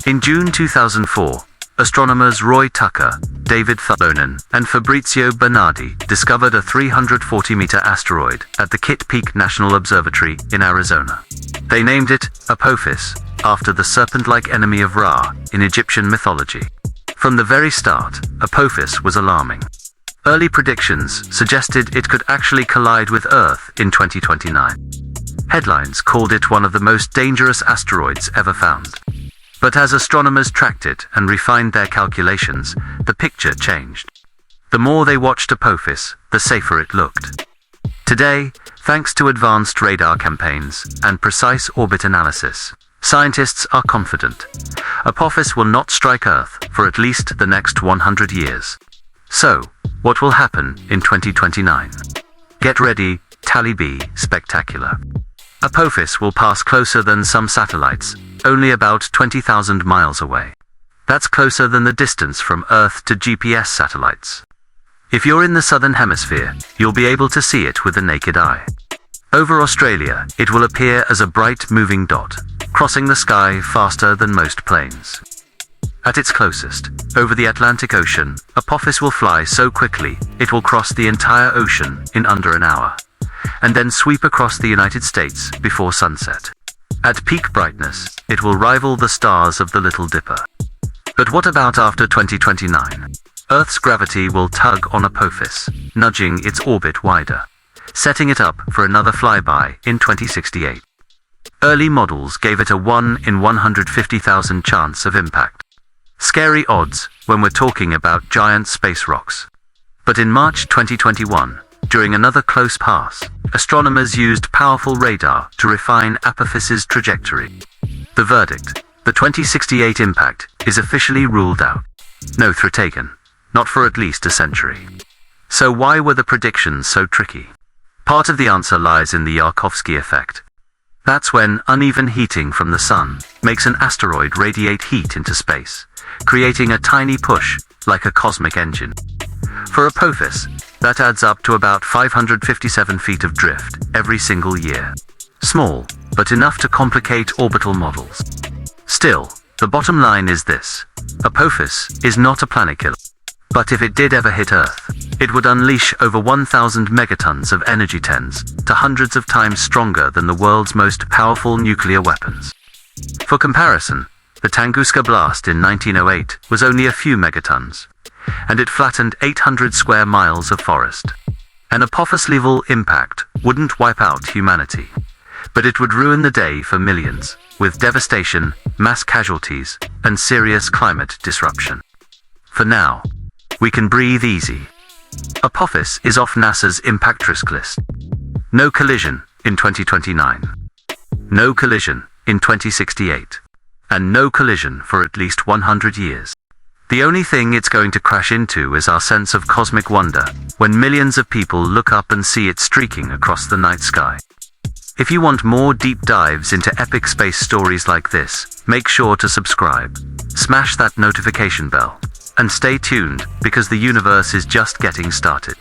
In June 2004, astronomers Roy Tucker, David Thulonen, and Fabrizio Bernardi discovered a 340-meter asteroid at the Kitt Peak National Observatory in Arizona. They named it Apophis, after the serpent-like enemy of Ra in Egyptian mythology. From the very start, Apophis was alarming. Early predictions suggested it could actually collide with Earth in 2029. Headlines called it one of the most dangerous asteroids ever found. But as astronomers tracked it and refined their calculations, the picture changed. The more they watched Apophis, the safer it looked. Today, thanks to advanced radar campaigns and precise orbit analysis, scientists are confident Apophis will not strike Earth for at least the next 100 years. So, what will happen in 2029? Get ready, Tally B spectacular. Apophis will pass closer than some satellites, only about 20,000 miles away. That's closer than the distance from Earth to GPS satellites. If you're in the southern hemisphere, you'll be able to see it with the naked eye. Over Australia, it will appear as a bright moving dot, crossing the sky faster than most planes. At its closest, over the Atlantic Ocean, Apophis will fly so quickly it will cross the entire ocean in under an hour, and then sweep across the United States before sunset. At peak brightness, it will rival the stars of the Little Dipper. But what about after 2029? Earth's gravity will tug on Apophis, nudging its orbit wider, setting it up for another flyby in 2068. Early models gave it a 1 in 150,000 chance of impact. Scary odds when we're talking about giant space rocks. But in March 2021, during another close pass, astronomers used powerful radar to refine Apophis's trajectory. The verdict: the 2068 impact is officially ruled out. No threat taken, not for at least a century. So why were the predictions so tricky? Part of the answer lies in the Yarkovsky effect. That's when uneven heating from the sun makes an asteroid radiate heat into space, creating a tiny push, like a cosmic engine. For Apophis, that adds up to about 557 feet of drift every single year. Small, but enough to complicate orbital models. Still, the bottom line is this: Apophis is not a planet killer. But if it did ever hit Earth, it would unleash over 1,000 megatons of energy, tens to hundreds of times stronger than the world's most powerful nuclear weapons. For comparison, the Tunguska blast in 1908 was only a few megatons, and it flattened 800 square miles of forest. An Apophis-level impact wouldn't wipe out humanity, but it would ruin the day for millions, with devastation, mass casualties, and serious climate disruption. For now, we can breathe easy. Apophis is off NASA's impact risk list. No collision in 2029. No collision in 2068. And no collision for at least 100 years. The only thing it's going to crash into is our sense of cosmic wonder when millions of people look up and see it streaking across the night sky. If you want more deep dives into epic space stories like this, make sure to subscribe, smash that notification bell, and stay tuned because the universe is just getting started.